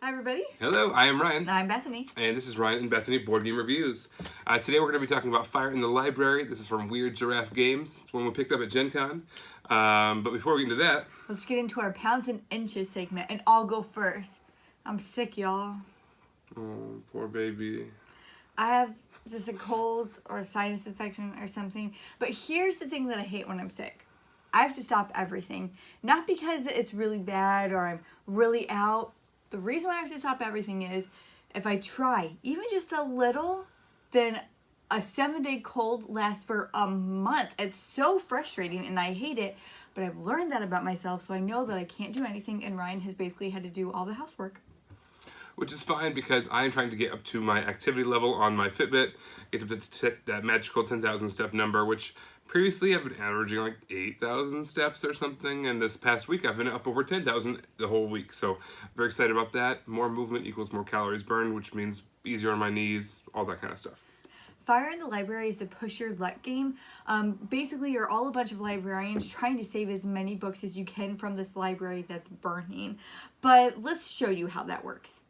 Hi, everybody. Hello, I am Ryan. I'm Bethany. And this is Ryan and Bethany Board Game Reviews. Today we're going to be talking about Fire in the Library. This is from Weird Giraffe Games. It's one we picked up at Gen Con. But before we get into that... Let's get into our pounds and inches segment, and I'll go first. I'm sick, y'all. Oh, poor baby. I have just a cold or a sinus infection or something. But here's the thing that I hate when I'm sick. I have to stop everything. Not because it's really bad or I'm really out. The reason why I have to stop everything is if I try even just a little, then a 7-day cold lasts for a month. It's so frustrating and I hate it, but I've learned that about myself, so I know that I can't do anything, and Ryan has basically had to do all the housework. Which is fine because I am trying to get up to my activity level on my Fitbit, get up to that magical 10,000 step number, which previously I've been averaging like 8,000 steps or something, and this past week I've been up over 10,000 the whole week. So very excited about that. More movement equals more calories burned, which means easier on my knees, all that kind of stuff. Fire in the Library is the push your luck game. Basically, you're all a bunch of librarians trying to save as many books as you can from this library that's burning. But let's show you how that works.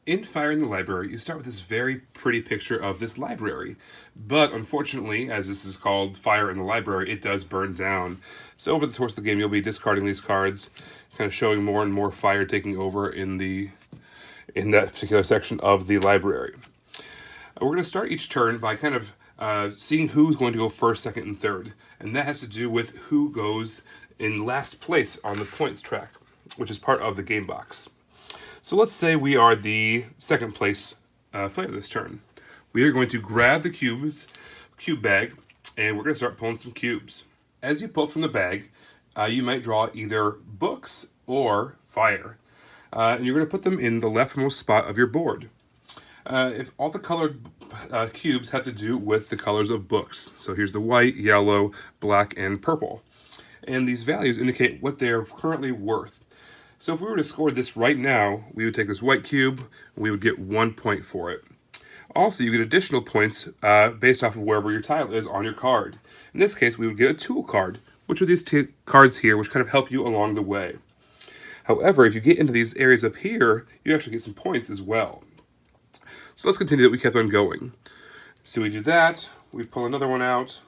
In Fire in the Library, you start with this very pretty picture of this library. But unfortunately, as this is called Fire in the Library, it does burn down. So over the course of the game, you'll be discarding these cards, kind of showing more and more fire taking over in that particular section of the library. We're going to start each turn by kind of seeing who's going to go first, second, and third. And that has to do with who goes in last place on the points track, which is part of the game box. So let's say we are the second place player this turn. We are going to grab the cube bag, and we're going to start pulling some cubes. As you pull from the bag, you might draw either books or fire. And you're going to put them in the leftmost spot of your board. If all the colored cubes have to do with the colors of books. So here's the white, yellow, black, and purple. And these values indicate what they're currently worth. So if we were to score this right now, we would take this white cube, and we would get 1 point for it. Also, you get additional points based off of wherever your tile is on your card. In this case, we would get a tool card, which are these two cards here, which kind of help you along the way. However, if you get into these areas up here, you actually get some points as well. So let's continue that we kept on going. So we do that, we pull another one out.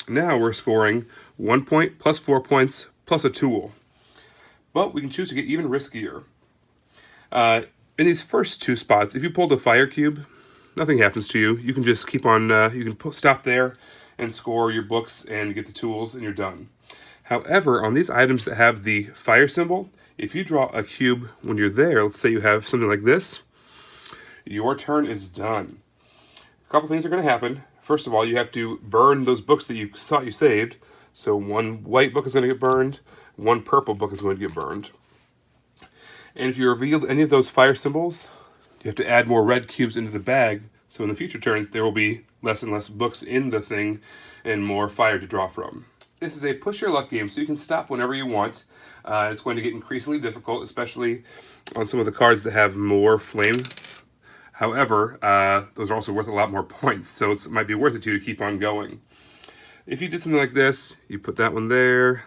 Now we're scoring 1 point plus 4 points plus a tool. But we can choose to get even riskier. In these first two spots, if you pull the fire cube, nothing happens to you. You can just keep on, you can stop there and score your books and get the tools and you're done. However, on these items that have the fire symbol, if you draw a cube when you're there, let's say you have something like this, your turn is done. A couple things are going to happen. First of all, you have to burn those books that you thought you saved. So one white book is going to get burned, one purple book is going to get burned. And if you revealed any of those fire symbols, you have to add more red cubes into the bag. So in the future turns, there will be less and less books in the thing and more fire to draw from. This is a push your luck game, so you can stop whenever you want. It's going to get increasingly difficult, especially on some of the cards that have more flame. However, those are also worth a lot more points, so it might be worth it to you to keep on going. If you did something like this, you put that one there,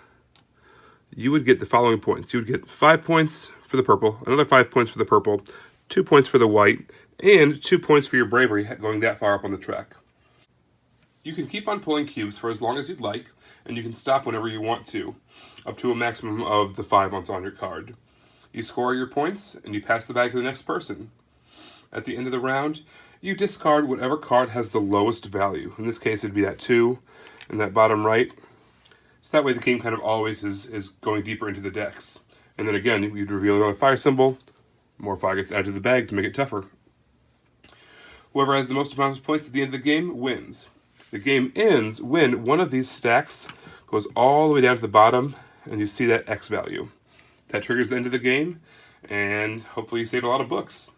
you would get the following points. You would get 5 points for the purple, another 5 points for the purple, 2 points for the white, and 2 points for your bravery going that far up on the track. You can keep on pulling cubes for as long as you'd like, and you can stop whenever you want to, up to a maximum of the 5 on your card. You score your points, and you pass the bag to the next person. At the end of the round, you discard whatever card has the lowest value. In this case, it'd be that 2 in that bottom right. So that way the game kind of always is going deeper into the decks. And then again, you'd reveal another fire symbol, more fire gets added to the bag to make it tougher. Whoever has the most amount of points at the end of the game wins. The game ends when one of these stacks goes all the way down to the bottom and you see that X value. That triggers the end of the game, and hopefully you save a lot of books.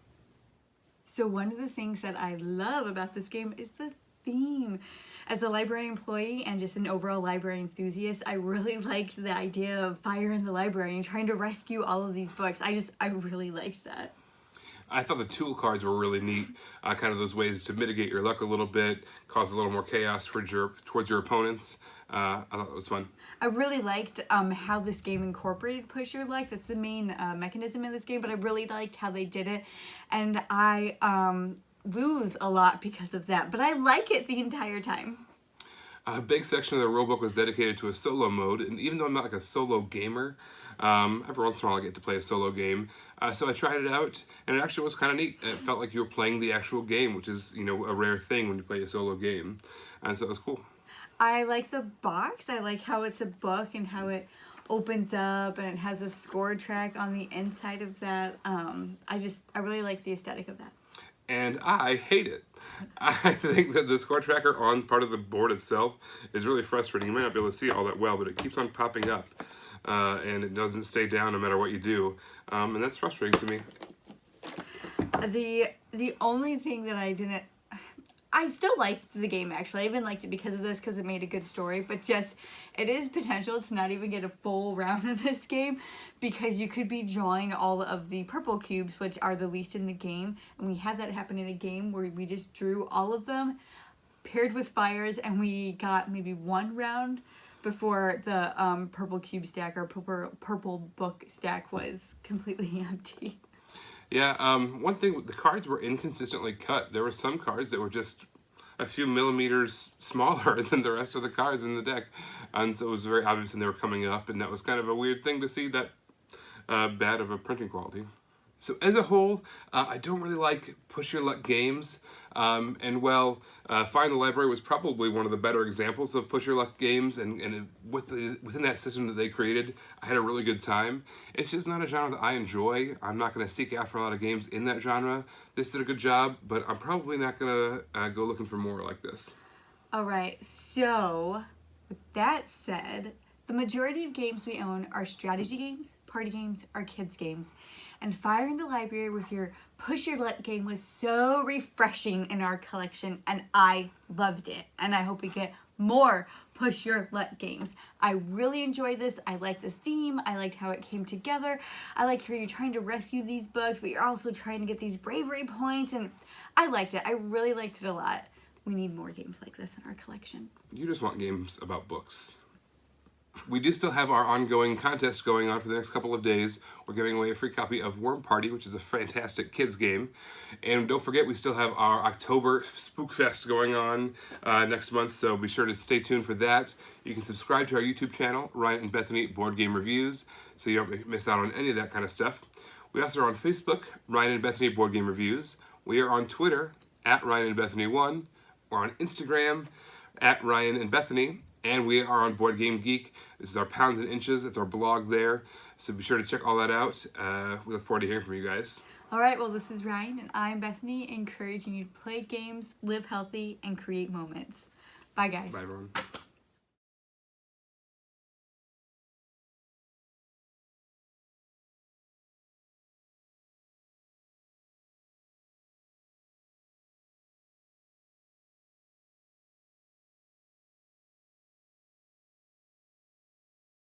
So one of the things that I love about this game is the theme. As a library employee and just an overall library enthusiast, I really liked the idea of fire in the library and trying to rescue all of these books. I really liked that. I thought the tool cards were really neat. Kind of those ways to mitigate your luck a little bit, cause a little more chaos towards your opponents. I thought that was fun. I really liked how this game incorporated push your luck. That's the main mechanism in this game, but I really liked how they did it. And I lose a lot because of that, but I like it the entire time. A big section of the rulebook was dedicated to a solo mode, and even though I'm not like a solo gamer, every once in a while I get to play a solo game. So I tried it out, and it actually was kind of neat. It felt like you were playing the actual game, which is, you know, a rare thing when you play a solo game. And so it was cool. I like the box. I like how it's a book and how it opens up and it has a score track on the inside of that. I really like the aesthetic of that. And I hate it. I think that the score tracker on part of the board itself is really frustrating. You might not be able to see it all that well, but it keeps on popping up. And it doesn't stay down no matter what you do. And that's frustrating to me. The only thing that I still liked the game, actually. I even liked it because of this, because it made a good story. But just, it is potential to not even get a full round of this game, because you could be drawing all of the purple cubes, which are the least in the game. And we had that happen in a game where we just drew all of them, paired with fires, and we got maybe one round before the purple cube stack or purple book stack was completely empty. Yeah, one thing, the cards were inconsistently cut. There were some cards that were just a few millimeters smaller than the rest of the cards in the deck. And so it was very obvious when they were coming up, and that was kind of a weird thing to see that bad of a printing quality. So as a whole, I don't really like push your luck games. And while Find the Library was probably one of the better examples of push your luck games, and within that system that they created, I had a really good time. It's just not a genre that I enjoy. I'm not going to seek after a lot of games in that genre. This did a good job, but I'm probably not going to go looking for more like this. All right, so with that said, the majority of games we own are strategy games, party games, or kids games. And Find the Library with your push your luck game was so refreshing in our collection, and I loved it. And I hope we get more push your luck games. I really enjoyed this. I liked the theme. I liked how it came together. I like how you're trying to rescue these bugs, but you're also trying to get these bravery points, and I liked it. I really liked it a lot. We need more games like this in our collection. You just want games about books. We do still have our ongoing contest going on for the next couple of days. We're giving away a free copy of Worm Party, which is a fantastic kids game. And don't forget, we still have our October Spookfest going on next month, so be sure to stay tuned for that. You can subscribe to our YouTube channel, Ryan and Bethany Board Game Reviews, so you don't miss out on any of that kind of stuff. We also are on Facebook, Ryan and Bethany Board Game Reviews. We are on Twitter, @Ryan and Bethany1. We're on Instagram, @Ryan and Bethany. And we are on Board Game Geek. This is our Pounds and Inches. It's our blog there. So be sure to check all that out. We look forward to hearing from you guys. All right, well, this is Ryan, and I'm Bethany, encouraging you to play games, live healthy, and create moments. Bye, guys. Bye, everyone.